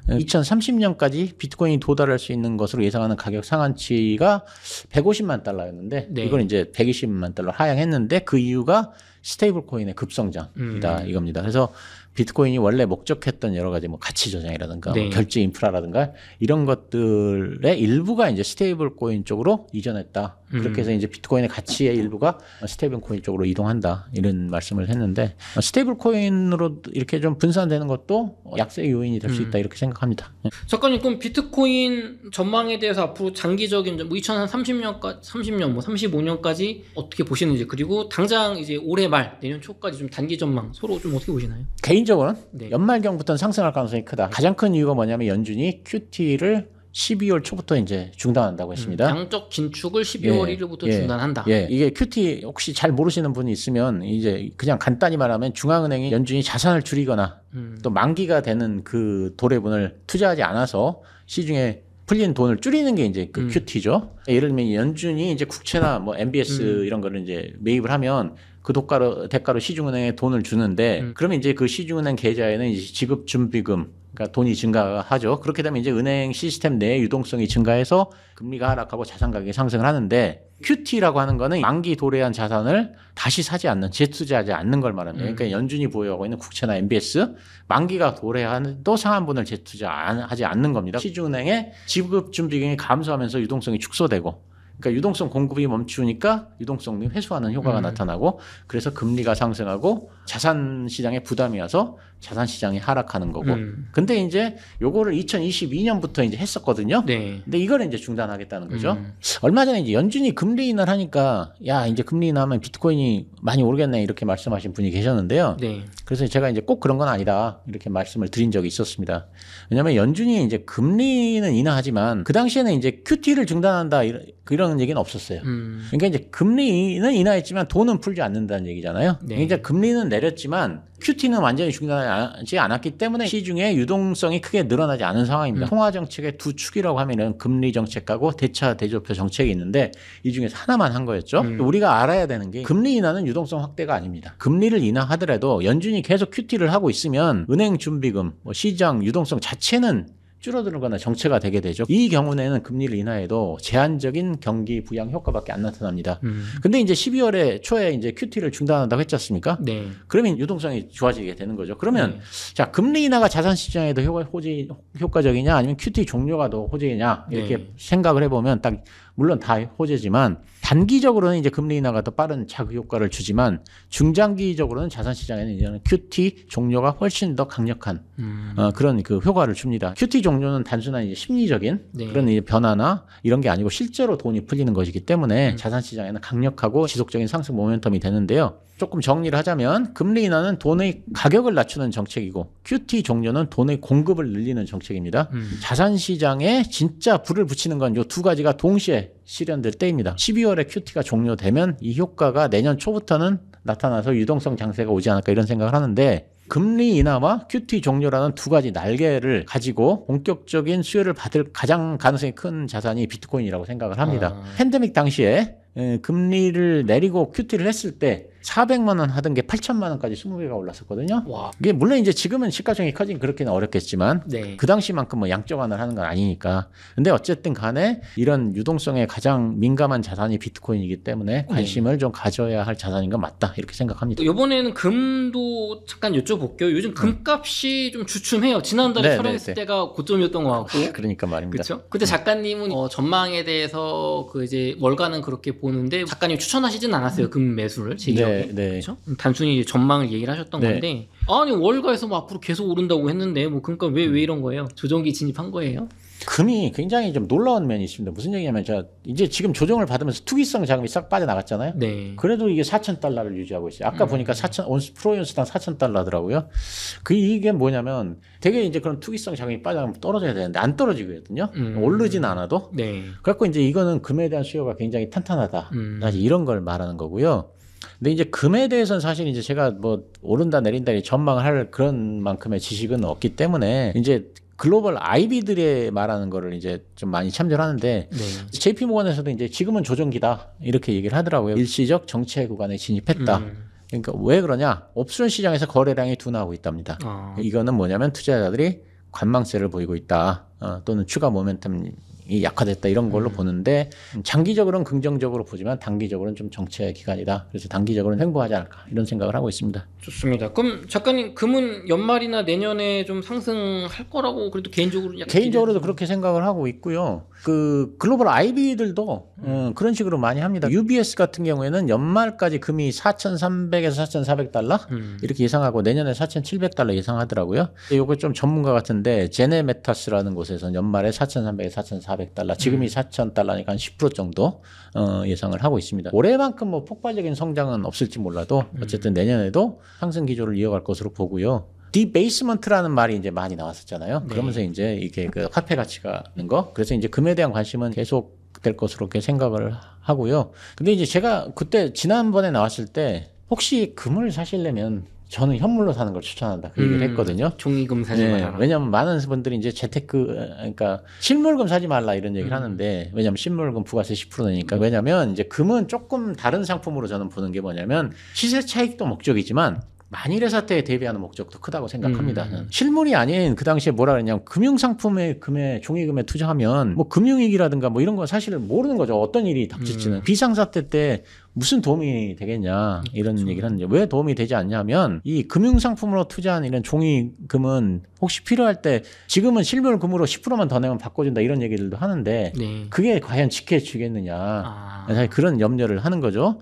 2030년까지 비트코인이 도달할 수 있는 것으로 예상하는 가격 상한치가 150만 달러였는데 네. 이걸 이제 120만 달러 하향했는데 그 이유가 스테이블 코인의 급성장이다 이겁니다. 그래서 비트코인이 원래 목적했던 여러 가지 뭐 가치 저장이라든가 네. 뭐 결제 인프라라든가 이런 것들의 일부가 이제 스테이블 코인 쪽으로 이전했다. 그렇게 해서 이제 비트코인의 가치의 일부가 스테이블 코인 쪽으로 이동한다. 이런 말씀을 했는데 스테이블 코인으로 이렇게 좀 분산되는 것도 약세 요인이 될 수 있다. 이렇게 생각합니다. 작가님 그럼 비트코인 전망에 대해서 앞으로 장기적인 뭐 2030년까지 30년 뭐 35년까지 어떻게 보시는지 그리고 당장 이제 올해 말 내년 초까지 좀 단기 전망 서로 좀 어떻게 보시나요? 개인적으로는 네. 연말경부터는 상승할 가능성이 크다. 가장 큰 이유가 뭐냐면 연준이 QT를 12월 초부터 이제 중단한다고 했습니다. 양적 긴축을 12월 1일부터 중단한다. 이게 QT 혹시 잘 모르시는 분이 있으면 이제 그냥 간단히 말하면 중앙은행이 연준이 자산을 줄이거나 또 만기가 되는 그 도래분을 투자하지 않아서 시중에 풀린 돈을 줄이는 게 이제 그 QT죠. 예를 들면 연준이 이제 국채나 뭐 MBS 이런 거를 이제 매입을 하면 그 대가로 시중은행에 돈을 주는데 그러면 이제 그 시중은행 계좌에는 이제 지급준비금 그러니까 돈이 증가하죠. 그렇게 되면 이제 은행 시스템 내의 유동성이 증가해서 금리가 하락하고 자산 가격이 상승을 하는,데 QT라고 하는 거는 만기 도래한 자산을 다시 사지 않는, 재투자하지 않는 걸 말합니다. 그러니까 연준이 보유하고 있는 국채나 MBS 만기가 도래한도 상한분을 재투자하지 않는 겁니다. 시중은행의 지급준비금이 감소하면서 유동성이 축소되고 그러니까 유동성 공급이 멈추니까 유동성이 회수하는 효과가 나타나고 그래서 금리가 상승하고 자산 시장에 부담이 와서 자산 시장이 하락하는 거고. 근데 이제 요거를 2022년부터 이제 했었거든요. 네. 근데 이걸 이제 중단하겠다는 거죠. 얼마 전에 이제 연준이 금리 인하를 하니까 야, 이제 금리 인하하면 비트코인이 많이 오르겠네 이렇게 말씀하신 분이 계셨는데요. 네. 그래서 제가 이제 꼭 그런 건 아니다 이렇게 말씀을 드린 적이 있었습니다. 왜냐하면 연준이 이제 금리는 인하하지만 그 당시에는 이제 QT를 중단한다 이런 얘기는 없었어요. 그러니까 이제 금리는 인하했지만 돈은 풀지 않는다는 얘기잖아요. 네. 그러니까 금리는 내렸지만 QT는 완전히 중단하지 않았기 때문에 시중에 유동성이 크게 늘어나지 않은 상황입니다. 통화 정책의 두 축이라고 하면은 금리 정책하고 대차 대조표 정책이 있는데 이 중에서 하나만 한 거였죠. 우리가 알아야 되는 게 금리 인하는 유동성 확대가 아닙니다. 금리를 인하하더라도 연준이 계속 QT를 하고 있으면 은행 준비금, 뭐 시장 유동성 자체는 줄어들거나 정체가 되게 되죠. 이 경우에는 금리를 인하해도 제한적인 경기 부양 효과밖에 안 나타납니다. 근데 이제 12월에 초에 이제 QT를 중단한다고 했지 않습니까? 네. 그러면 유동성이 좋아지게 되는 거죠. 그러면 자, 금리 인하가 자산 시장에 더 효과적이냐 아니면 QT 종료가 더 호재냐 이렇게 생각을 해보면 딱 물론 다 호재지만 단기적으로는 이제 금리 인하가 더 빠른 자극 효과를 주지만 중장기적으로는 자산 시장에는 이제는 QT 종료가 훨씬 더 강력한 그런 그 효과를 줍니다. QT 종료는 단순한 이제 심리적인 그런 이제 변화나 이런 게 아니고 실제로 돈이 풀리는 것이기 때문에 자산 시장에는 강력하고 지속적인 상승 모멘텀이 되는데요. 조금 정리를 하자면 금리 인하는 돈의 가격을 낮추는 정책이고 QT 종료는 돈의 공급을 늘리는 정책입니다. 자산 시장에 진짜 불을 붙이는 건 이 두 가지가 동시에 실현될 때입니다. 12월에 QT가 종료되면 이 효과가 내년 초부터는 나타나서 유동성 장세가 오지 않을까 이런 생각을 하는데 금리 인하와 QT 종료라는 두 가지 날개를 가지고 본격적인 수요를 받을 가장 가능성이 큰 자산이 비트코인이라고 생각을 합니다. 팬데믹 당시에 금리를 내리고 QT를 했을 때 400만 원 하던 게 8천만 원까지 20배가 올랐었거든요. 와. 이게 물론 이제 지금은 시가총액이 커진 그렇게는 어렵겠지만 그 당시만큼 뭐 양적 완화를 하는 건 아니니까. 근데 어쨌든 간에 이런 유동성에 가장 민감한 자산이 비트코인이기 때문에 관심을 좀 가져야 할 자산인 건 맞다 이렇게 생각합니다. 이번에는 금도 잠깐 여쭤볼게요. 요즘 금값이 좀 주춤해요. 지난달에 촬영했을 때가 고점이었던 것 같고. 그러니까 말입니다. 그렇죠. 근데 작가님은 전망에 대해서 그 이제 월가는 그렇게 보는데 작가님 추천하시진 않았어요. 금 매수를 제 기억에. 그렇죠? 단순히 전망을 얘기를 하셨던 건데 아니 월가에서 뭐 앞으로 계속 오른다고 했는데 뭐 그러니까 왜 이런 거예요? 조정기 진입한 거예요? 금이 굉장히 좀 놀라운 면이 있습니다. 무슨 얘기냐면 자 이제 지금 조정을 받으면서 투기성 자금이 싹 빠져나갔잖아요. 네. 그래도 이게 4,000달러를 유지하고 있어요. 아까 보니까 4,000 프로연수당 4,000달러더라고요. 이게 뭐냐면 되게 이제 그런 투기성 자금이 빠져나가면 떨어져야 되는데 안 떨어지거든요. 오르진 않아도. 네. 그래갖고 이제 이거는 금에 대한 수요가 굉장히 탄탄하다. 사실 이런 걸 말하는 거고요. 근데 이제 금에 대해서는 사실 이제 제가 뭐 오른다 내린다 전망을 할 그런 만큼의 지식은 없기 때문에 이제 글로벌 IB들이 말하는 거를 이제 좀 많이 참조를 하는데 네. JP 모건에서도 이제 지금은 조정기다 이렇게 얘기를 하더라고요. 일시적 정체 구간에 진입했다. 그러니까 왜 그러냐? 옵션 시장에서 거래량이 둔화하고 있답니다. 이거는 뭐냐면 투자자들이 관망세를 보이고 있다. 또는 추가 모멘텀이 약화됐다 이런 걸로 보는데 장기적으로는 긍정적으로 보지만 단기적으로는 좀 정체 기간이다. 그래서 단기적으로는 횡보하지 않을까 이런 생각을 하고 있습니다. 좋습니다. 그럼 작가님 금은 연말이나 내년에 좀 상승할 거라고 그래도 개인적으로도 그렇게 생각을 하고 있고요. 그 글로벌 IB들도 그런 식으로 많이 합니다. UBS 같은 경우에는 연말까지 금이 4,300에서 4,400달러 이렇게 예상하고 내년에 4,700달러 예상하더라고요. 이거 좀 전문가 같은데 제네메타스라는 곳에서 연말에 4,300에서 4,400달러 지금이 4,000달러니까 한 10% 정도 예상을 하고 있습니다. 올해만큼 뭐 폭발적인 성장은 없을지 몰라도 어쨌든 내년에도 상승 기조를 이어갈 것으로 보고요. 디베이스먼트라는 말이 이제 많이 나왔었잖아요. 네. 그러면서 이제 이게 그 화폐 가치가 는 거. 그래서 이제 금에 대한 관심은 계속 될 것으로 이렇게 생각을 하고요. 근데 이제 제가 그때 지난번에 나왔을 때 혹시 금을 사시려면 저는 현물로 사는 걸 추천한다. 그 얘기를 했거든요. 종이금 사지 마라. 왜냐면 많은 분들이 이제 재테크, 그러니까 실물금 사지 말라 이런 얘기를 하는데, 왜냐면 실물금 부가세 10%니까. 왜냐면 이제 금은 조금 다른 상품으로 저는 보는 게 뭐냐면 시세 차익도 목적이지만 만일의 사태에 대비하는 목적도 크다고 생각합니다. 실물이 아닌 그 당시에 뭐라 그랬냐면 금융상품에 금에 종이금에 투자하면 뭐 금융위기라든가 뭐 이런 건 사실 모르는 거죠. 어떤 일이 닥칠지는. 비상사태 때 무슨 도움이 되겠냐 이런 그렇죠. 얘기를 하는데 왜 도움이 되지 않냐면 이 금융상품으로 투자한 이런 종이금은 혹시 필요할 때 지금은 실물금으로 10%만 더 내면 바꿔준다 이런 얘기들도 하는데 네. 그게 과연 지켜지겠느냐 사실 그런 염려를 하는 거죠.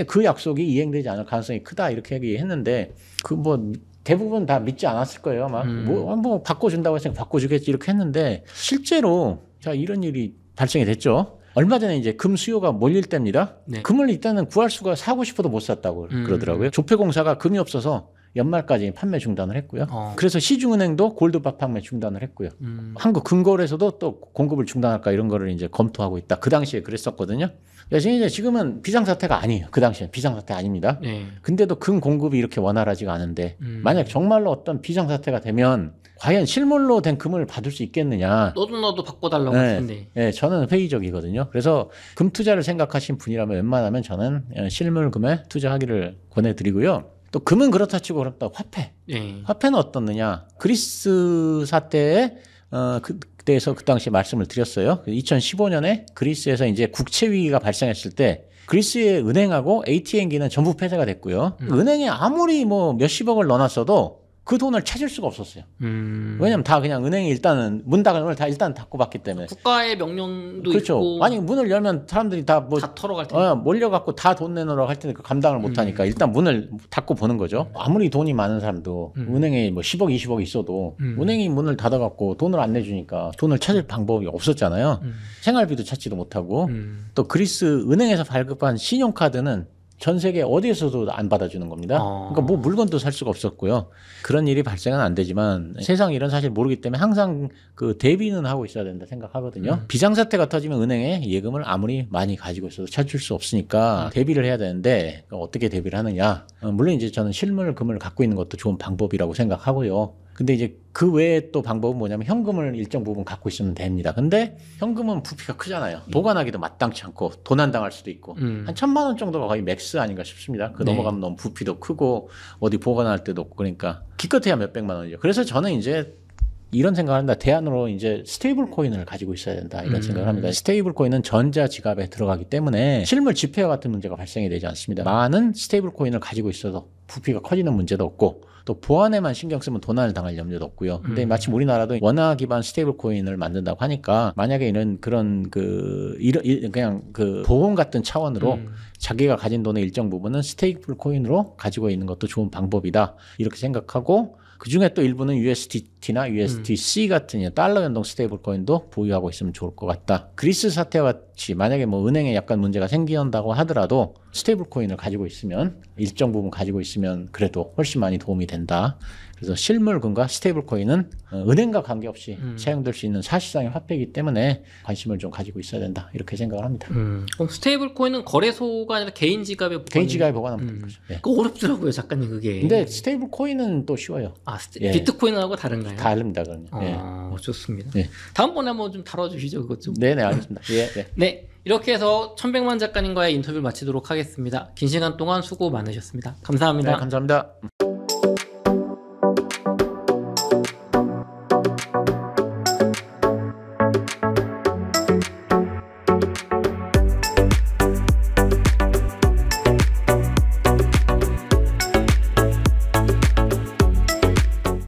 그 약속이 이행되지 않을 가능성이 크다 이렇게 얘기했는데 그 뭐 대부분 다 믿지 않았을 거예요. 막 뭐 바꿔준다고 했으니까 바꿔주겠지 이렇게 했는데 실제로 자 이런 일이 발생이 됐죠. 얼마 전에 이제 금 수요가 몰릴 때입니다. 네. 금을 일단은 구할 수가 사고 싶어도 못 샀다고 그러더라고요. 조폐공사가 금이 없어서 연말까지 판매 중단을 했고요. 그래서 시중은행도 골드바 판매 중단을 했고요. 한국금거래소도 또 공급을 중단할까 이런 거를 이제 검토하고 있다. 그 당시에 그랬었거든요. 이제 지금은 비상사태가 아니에요. 그 당시에 비상사태 아닙니다. 네. 근데도 금 공급이 이렇게 원활하지가 않은데 만약 정말로 어떤 비상사태가 되면 과연 실물로 된 금을 받을 수 있겠느냐. 너도 바꿔달라고 했는데. 네, 저는 회의적이거든요. 그래서 금 투자를 생각하신 분이라면 웬만하면 저는 실물 금에 투자하기를 권해드리고요. 또 금은 그렇다 치고 그렇다 화폐. 화폐는 어떻느냐. 그리스 사태에 그때에서 그 당시에 말씀을 드렸어요. 2015년에 그리스에서 이제 국채 위기가 발생했을 때 그리스의 은행하고 ATM기는 전부 폐쇄가 됐고요. 은행에 아무리 뭐 몇십억을 넣어놨어도 그 돈을 찾을 수가 없었어요. 왜냐면 다 그냥 은행이 일단은 문 닫은 걸 다 일단 닫고 봤기 때문에. 국가의 명령도 그렇죠. 있고. 만약 문을 열면 사람들이 다 털어갈 텐데. 몰려갖고 다 돈 내놓으라고 할 텐데 그 감당을 못하니까 일단 문을 닫고 보는 거죠. 아무리 돈이 많은 사람도 은행에 뭐 10억, 20억 있어도 은행이 문을 닫아갖고 돈을 안 내주니까 돈을 찾을 방법이 없었잖아요. 생활비도 찾지도 못하고 또 그리스 은행에서 발급한 신용카드는 전 세계 어디에서도 안 받아주는 겁니다. 그러니까 뭐 물건도 살 수가 없었고요. 그런 일이 발생은 안 되지만 세상 일은 사실 모르기 때문에 항상 그 대비는 하고 있어야 된다 생각하거든요. 비상사태가 터지면 은행에 예금을 아무리 많이 가지고 있어도 찾을 수 없으니까 대비를 해야 되는데 어떻게 대비를 하느냐. 물론 이제 저는 실물 금을 갖고 있는 것도 좋은 방법이라고 생각하고요. 근데 이제 그 외에 또 방법은 뭐냐면 현금을 일정 부분 갖고 있으면 됩니다. 근데 현금은 부피가 크잖아요. 보관하기도 마땅치 않고 도난당할 수도 있고 한 1,000만 원 정도가 거의 맥스 아닌가 싶습니다. 그 넘어가면 너무 부피도 크고 어디 보관할 데도 없고 그러니까 기껏해야 몇백만 원이죠. 그래서 저는 이제 이런 생각을 한다. 대안으로 이제 스테이블 코인을 가지고 있어야 된다. 이런 생각을 합니다. 스테이블 코인은 전자 지갑에 들어가기 때문에 실물 지폐와 같은 문제가 발생이 되지 않습니다. 많은 스테이블 코인을 가지고 있어서 부피가 커지는 문제도 없고 또 보안에만 신경 쓰면 도난을 당할 염려도 없고요. 근데 마침 우리나라도 원화 기반 스테이블 코인을 만든다고 하니까 만약에 그냥 그 보험 같은 차원으로 자기가 가진 돈의 일정 부분은 스테이블 코인으로 가지고 있는 것도 좋은 방법이다. 이렇게 생각하고 그 중에 또 일부는 USDT나 USDC 같은 달러 연동 스테이블 코인도 보유하고 있으면 좋을 것 같다. 그리스 사태와 같이 만약에 뭐 은행에 약간 문제가 생긴다고 하더라도 스테이블 코인을 가지고 있으면 일정 부분 가지고 있으면 그래도 훨씬 많이 도움이 된다. 된다. 그래서 실물금과 스테이블 코인은 은행과 관계없이 사용될 수 있는 사실상의 화폐이기 때문에 관심을 좀 가지고 있어야 된다. 이렇게 생각을 합니다. 그럼 스테이블 코인은 거래소가 아니라 개인 지갑에 개인 지갑에 보관하면 되는 거죠. 예. 그거 어렵더라고요, 작가님 그게. 근데 스테이블 코인은 또 쉬워요. 예. 비트코인하고 다른가요? 다릅니다, 그러면. 좋습니다. 예. 다음번에 한번 좀 다뤄주시죠, 그것 좀. 네네, 알겠습니다. 예, 네. 네, 이렇게 해서 천백만 작가님과의 인터뷰를 마치도록 하겠습니다. 긴 시간 동안 수고 많으셨습니다. 감사합니다. 네, 감사합니다.